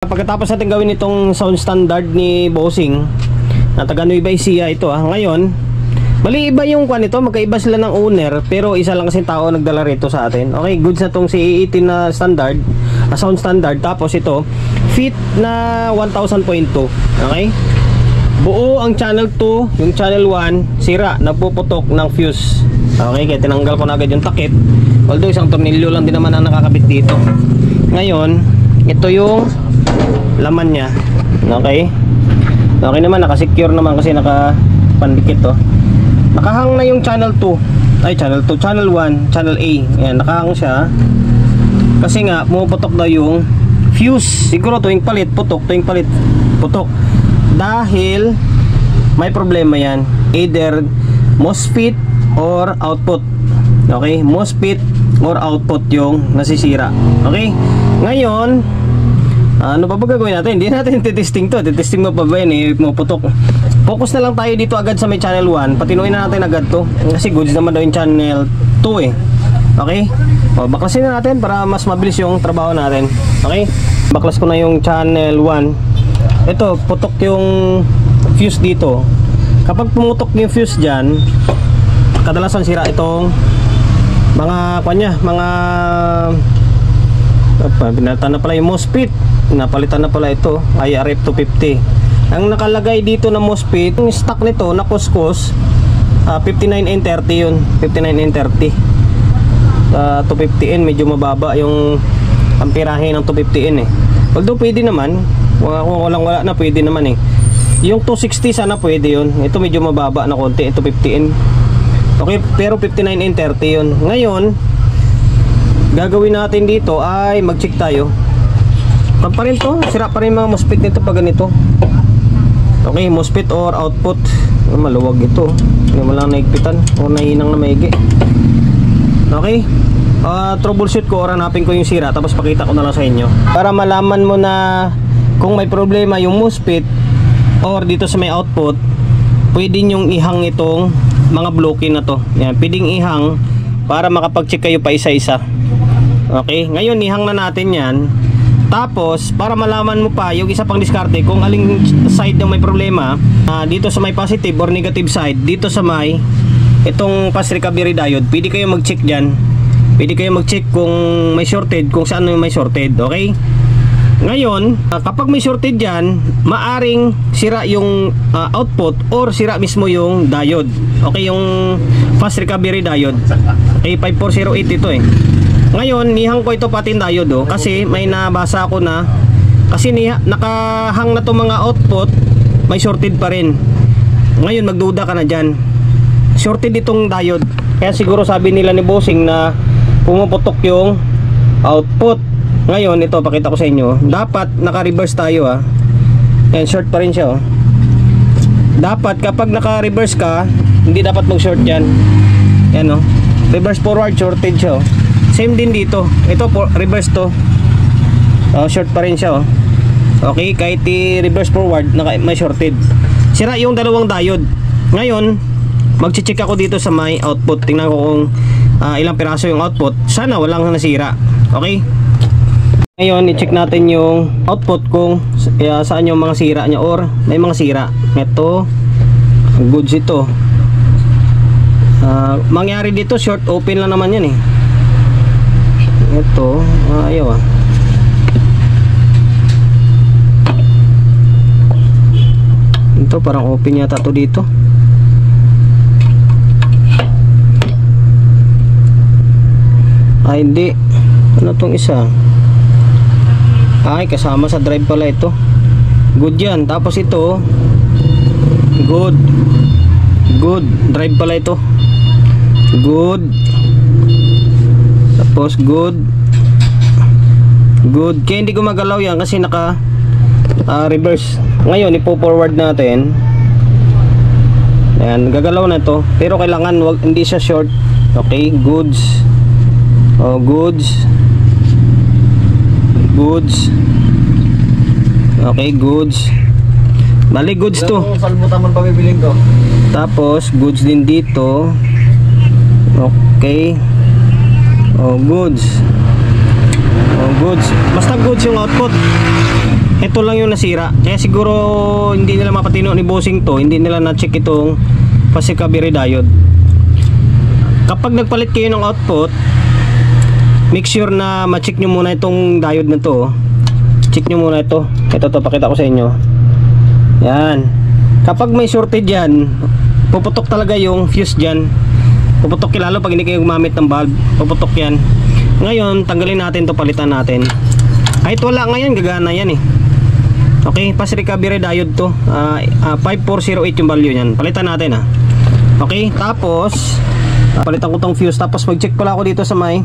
Pagkatapos natin gawin itong sound standard ni Bossing na taga Nueva Ecija ito ngayon, bali iba yung kwan ito, magkaiba sila ng owner pero isa lang kasi tao nagdala rito sa atin. Okay, goods na tong CE18 na standard, sound standard. Tapos ito, fit na 1000.2. Okay, buo ang channel 2, yung channel 1 sira, napuputok ng fuse. Okay, kaya tinanggal ko na agad yung takip, although isang tornilyo lang din naman ang nakakabit dito. Ngayon, ito yung laman nya. Okay, okay naman, nakasecure naman kasi nakapandikit to. Nakahang na yung channel 2, ay channel 2, channel 1, channel A. Ayan, nakahang siya kasi nga pumuputok na yung fuse. Siguro tuwing palit putok, tuwing palit putok, dahil may problema yan, either MOSFET or output. Okay, MOSFET or output yung nasisira. Okay, ngayon ano pa ba gagawin natin? Hindi natin titesting to. Titesting mo pa ba yan puputok. Focus na lang tayo dito agad sa may channel 1. Patinuin na natin agad to kasi goods naman daw yung channel 2 Okay, baklasin na natin para mas mabilis yung trabaho natin. Okay, baklas ko na yung channel 1. Ito, putok yung fuse dito. Kapag pumutok yung fuse dyan, kadalasan sira itong mga kanya, mga pinalitan na pala yung MOSFET, napalitan na pala ito ay RF250. Ang nakalagay dito na MOSFET, yung stock nito na kuskus 59N30 yun, 59N30. 250N medyo mababa yung amperahe ng 250N although pwede naman, kung wala na pwede naman yung 260 sana pwede yun. Ito medyo mababa na konti, ito 50N. Okay, pero 59N30 yun. Ngayon gagawin natin dito ay mag-check tayo. Pag pa rin to, sira pa rin mga MOSFET nito pag ganito. Okay, MOSFET or output. Maluwag ito, hindi mo lang naigpitan o nahinang na maigi. Okay, troubleshoot ko or hanapin ko yung sira, tapos pakita ko na lang sa inyo para malaman mo na kung may problema yung MOSFET or dito sa may output. Pwede nyong ihang itong mga bloke na to. Yan, pwedeng ihang para makapag-check kayo pa isa-isa. Okay, ngayon ihang na natin yan. Tapos para malaman mo pa yung isa pang diskarte kung aling side yung may problema, dito sa may positive or negative side, dito sa may itong fast recovery diode, pwede kayo mag-check dyan. Pwede kayo mag-check kung may shorted, kung saan yung may shorted. Okay, ngayon kapag may shorted dyan, maaring sira yung output or sira mismo yung diode. Okay, yung fast recovery diode A5408 ito Ngayon, nihang ko ito pati diode kasi may nabasa ako na kasi nakahang na to mga output, may shorted pa rin. Ngayon, magduda ka na dyan. Shorted itong diode. Kaya siguro sabi nila ni Bossing na pumuputok yung output. Ngayon, ito, pakita ko sa inyo. Dapat naka-reverse tayo Yan, short pa rin siya Dapat kapag naka-reverse ka, hindi dapat mag-short dyan. Yan reverse forward, shorted siya Same din dito. Ito reverse to. Short pa rin siya Okay, kahit i-reverse forward, may shorted. Sira yung dalawang diode. Ngayon, mag-check ako dito sa may output. Tingnan ko kung ilang piraso yung output. Sana walang nasira. Okay? Ngayon, i-check natin yung output kung saan yung mga sira niya or may mga sira. Ito, goods ito. Mangyari dito, short open lang naman yan Ito, ayaw Ito parang open yata to dito. Hindi. Ano tong isa? Ay, kasama sa drive pala ito. Good yan. Tapos ito, good. Drive pala ito. Good. Tapos good. Kaya hindi ko magalaw yan kasi naka reverse. Ngayon ipo-forward natin. Ayan, gagalaw na to. Pero kailangan hindi siya short. Okay, goods. Goods. Okay, goods. Bali goods to. Salbutan man pabibiling ko. Tapos goods din dito. Okay. Goods. Basta goods yung output. Ito lang yung nasira. Kaya siguro hindi nila mapatino ni bossing to, hindi nila na-check itong fast recovery diode. Kapag nagpalit kayo ng output, make sure na ma-check nyo muna itong diode na to. Check nyo muna ito. Ito to, pakita ko sa inyo. Yan. Kapag may shortage yan, puputok talaga yung fuse dyan. Puputok lalo pag hindi kayo gumamit ng bulb. Puputok yan. Ngayon, tanggalin natin to, palitan natin. Kahit wala ngayon, gagana yan eh. Okay, fast recovery diode to. 5408 yung value niyan. Palitan natin ah. Okay, tapos palitan ko tong fuse. Tapos mag-check pala ako dito sa may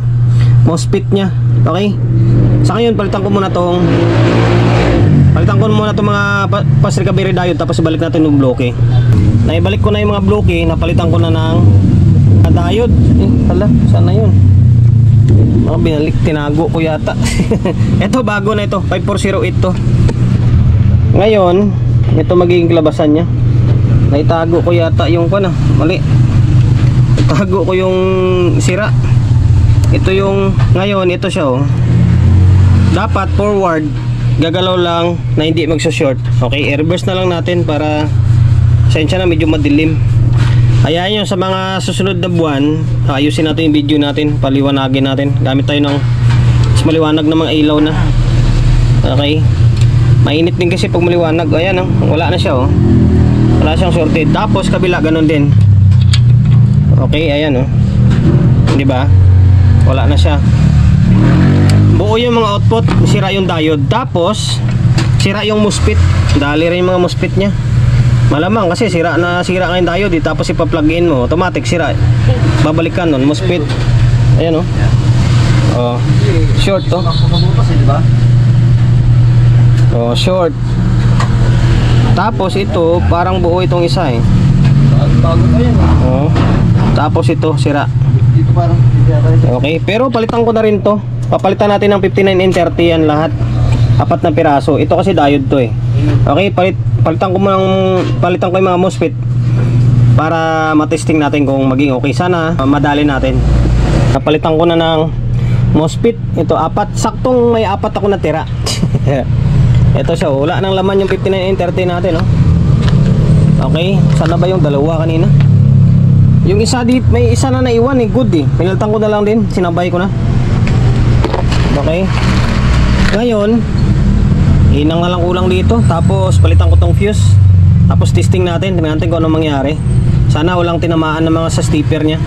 MOSFET nya. Okay, sa ngayon palitan ko muna tong mga fast recovery diode. Tapos ibalik natin yung bloke. Naibalik ko na yung mga bloke. Napalitan ko na ng diode. Hala, saan na yun? Binalik, tinago ko yata. Ito bago na ito, 5408 to. Ngayon, ito magiging labasan nya. Naitago ko yata yung mali. Itago ko yung sira. Ito yung, ngayon, ito siya oh. Dapat forward, gagalaw lang na hindi magsa-short. Okay, i-reverse na lang natin para sensya na medyo madilim. Ayan yun, sa mga susunod na buwan, ayusin natin yung video natin, paliwanagin natin. Gamit tayo ng mas maliwanag na mga ilaw na. Okay. Mainit din kasi pag maliwanag. Ayan oh, wala na siya oh. Wala siyang shorted. Tapos kabila ganun din. Okay, ayan oh. 'Di ba? Wala na siya. Buo yung mga output, sira yung diode. Tapos sira yung MOSFET. Dali rin yung mga MOSFET niya. Malamang kasi sira ngayon diode, tapos ipa-plug in mo, automatic sira. Babalikan nun, MOSFET. Ayan oh. Oh, short to. Oh, short. Tapos ito, parang buo itong isa eh. Oh. Tapos ito, sira. Okay, pero palitan ko na rin to. Papalitan natin ng 59N30 yan lahat. 4 na piraso. Ito kasi diode to eh. Okay, palitan ko yung mga MOSFET para matesting natin kung maging okay. Sana madali natin. Napalitan ko na ng MOSFET. Ito 4, saktong may 4 ako na tira. Ito siya, wala nang laman yung 59N30 natin oh. Okay, sana ba yung dalawa kanina? Yung isa dito, may isa na naiwan eh, good eh. Pinalitan ko na lang din, sinabay ko na. Okay. Ngayon, inang na lang kulang dito. Tapos palitan ko tong fuse. Tapos testing natin, tingnan natin kung anong mangyari. Sana walang tinamaan ng mga sa stepper nya.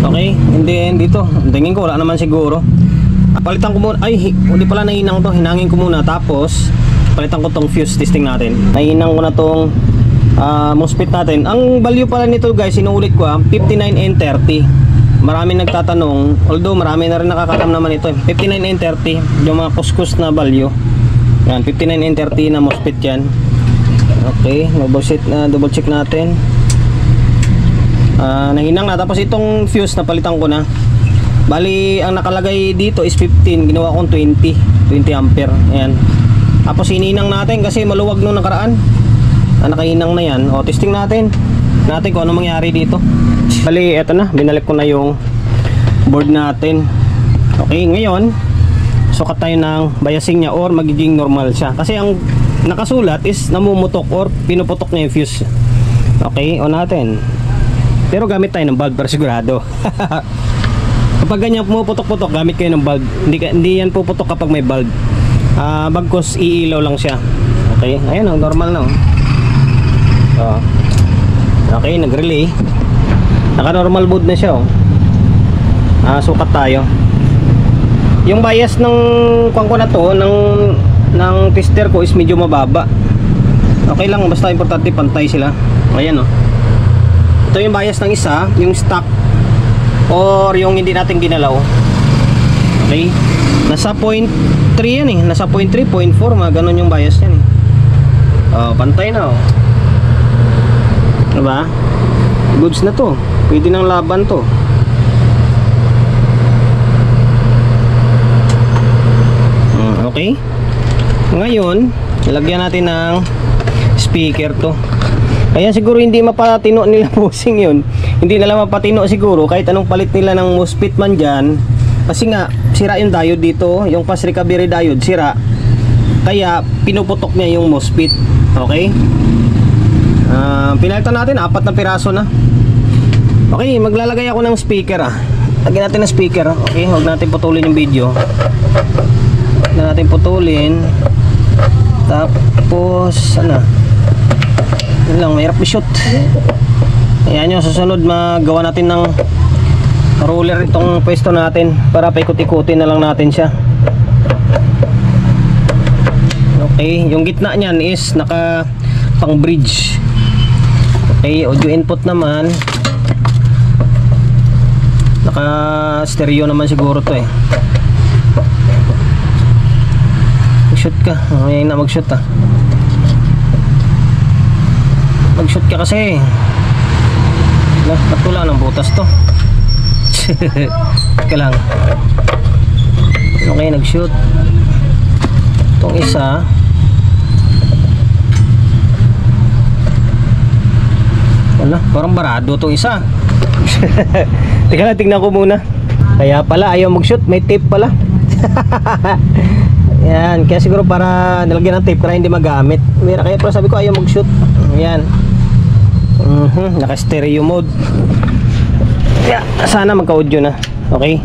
Okay, hindi dito. Tingin ko wala naman siguro. Palitan ko muna, ay hindi pala nainang to, hinangin ko muna. Tapos palitan ko tong fuse, testing natin. Nainang ko na tong MOSFET natin. Ang value pala nito guys, inuulit ko 59N30. Maraming nagtatanong, although marami na rin nakakatam naman ito 59N30, yung mga kuskus na value. Yan, 59N30 na MOSFET yan. Okay, double check natin. Nahinang na. Tapos itong fuse napalitan ko na. Bali, ang nakalagay dito is 15, ginawa kong 20 ampere. Ayan. Tapos hininang natin kasi maluwag nung nakaraan. Nakahinang na yan. O, testing natin kung ano mangyari dito. Bali, eto na, binalik ko na yung board natin. Okay, ngayon sukat tayo ng biasing niya or magiging normal siya. Kasi ang nakasulat is namumutok or pinuputok niya yung fuse. Okay, on natin. Pero gamit tayo ng bulb para sigurado. Kapag ganyan pumuputok-putok, gamit kayo ng bulb. Hindi yan puputok kapag may bulb. Bagkus iilaw lang siya. Okay, ayan oh, normal na oh. Oh. Okay, nag-relay. Naka-normal boot na siya oh. Sukat tayo. Yung bias ng kuwan ko na to, ng tester ko is medyo mababa. Okay lang, basta importante pantay sila. Ayan oh. Ito yung bias ng isa, yung stock or yung hindi natin ginalaw. Okay, nasa 0.3 yan eh, nasa 0.3, 0.4, mga ganun yung bias yan eh. Pantay na oh. Diba? Goods na to, pwede ng laban to. Okay, ngayon lagyan natin ng speaker to. Kaya siguro hindi mapatino nila bossing yun. Hindi nila mapatino siguro kahit anong palit nila ng MOSFET man dyan. Kasi nga sira yung diode dito, yung fast recovery diode sira. Kaya pinuputok niya yung MOSFET. Okay? Pinalitan natin, 4 na piraso na. Okay, maglalagay ako ng speaker Lagyan natin ng speaker. Okay, huwag natin putulin yung video. Huwag na natin putulin. Tapos yun lang, mahirap i-shoot. Ayan yung susunod, magawa natin ng roller itong pwesto natin para paikot-ikutin na lang natin siya. Okay, yung gitna niyan is naka pang bridge. Okay, audio input naman naka stereo naman siguro to Mag-shoot ka. Ngayon na mag-shoot Mag-shoot ka kasi. Ba't wala ng butas to? Teka lang. Okay, nag-shoot. Itong isa. Wala, parang barado itong isa. Teka lang, tignan ko muna. Kaya pala ayaw mag-shoot, may tape pala. Yan, kaya siguro para nilagyan ng tape para hindi magamit. Kaya pala sabi ko ayaw mag-shoot. Yan. Naka stereo mode. Yeah, sana magka-audio na. Okay.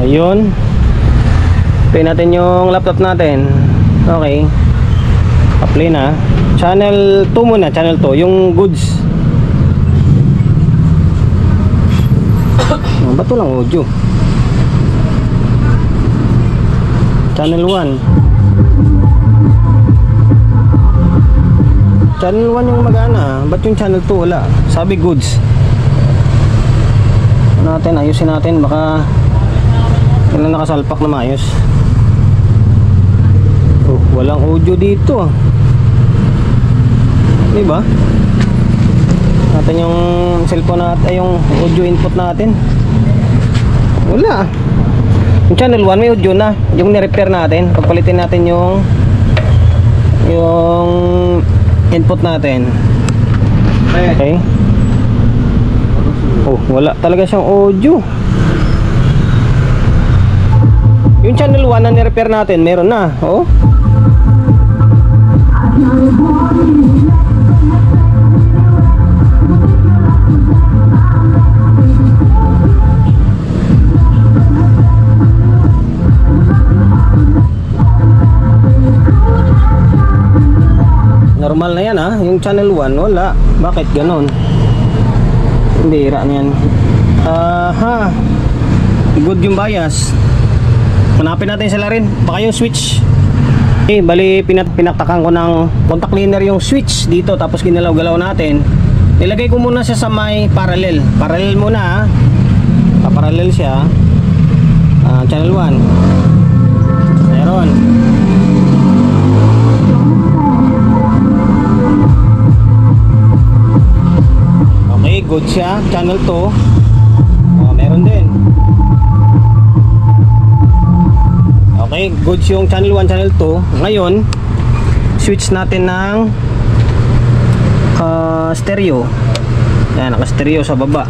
Ayun. Play natin yung laptop natin. Okay. Pa-play na. Channel 2 muna, channel 2, yung goods. Ba't walang audio? Channel 1. Channel 1 yung magana. Ba't yung channel 2 wala? Sabi goods. Natin, ayusin natin. Baka kailan nakasalpak na maayos. Oh, walang audio dito. Diba? Natin yung cellphone natin, yung audio input natin. Wala. Yung channel 1 may audio na. Yung ni-repair natin. Pagpalitin natin yung input natin. Okay. Oh, wala talaga siyang audio. Yung channel 1 na ni-repair natin, meron na. Oh. Normal na yan yung channel 1 wala. Bakit ganon? Hindi ira niyan. Good yung bias. Hanapin natin sila rin. Baka yung switch. Okay, bali pinaktakan ko ng contact cleaner yung switch dito, tapos ginalaw-galaw natin. Nilagay ko muna siya sa may parallel. Parallel muna parallel siya. Channel 1. Meron. Okay, good siya. Channel 2. Meron din. Okay, good yung channel 1, channel 2. Ngayon, switch natin ng stereo. Yan, naka-stereo sa baba.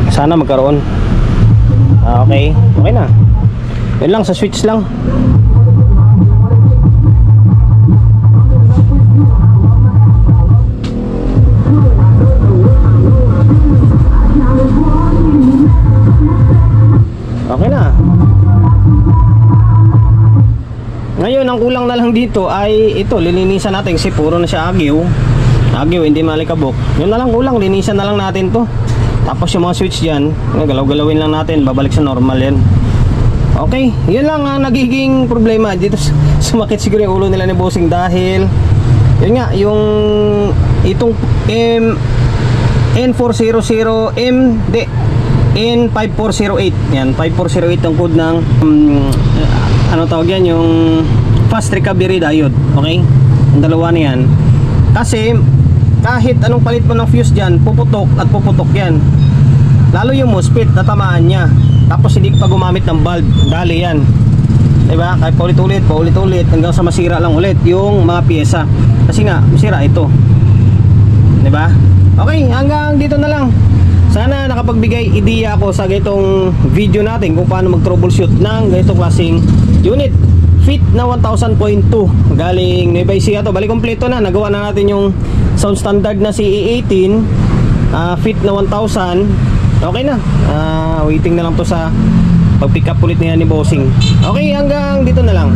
Sana magkaroon. Okay, okay na. Yun lang, sa switch lang. Okay na. Ngayon, ang kulang na lang dito ay ito, lilinisan natin kasi puro na siya agyo, hindi malikabok. Yun na lang kulang, linisan na lang natin to. Tapos yung mga switch dyan, galaw-galawin lang natin, babalik sa normal yan. Okay, yun lang ang nagiging problema. Dito sumakit siguro yung ulo nila ni Bossing dahil yun nga, yung itong N5408 yan, 5408 ang code ng ano tawag yan, yung fast recovery diode. Okay, ang dalawa na yan. Kasi kahit anong palit mo ng fuse dyan, puputok at puputok yan. Lalo yung MOSFET, tatamaan niya. Tapos hindi pa gumamit ng bulb, dali yan, diba? Kahit paulit-ulit hanggang sa masira lang ulit yung mga pyesa. Kasi nga, masira ito, diba? Okay, hanggang dito na lang. Sana nakapagbigay ideya ako sa ganitong video natin kung paano mag-troubleshoot ng ganitong klaseng unit. Fit na 1000.2 galing Nueva Ecija to. Bali kompleto na. Nagawa na natin yung sound standard na CE18. Fit na 1000. Okay na. Waiting na lang to sa pag-pick up ulit niya ni Bossing. Okay, hanggang dito na lang.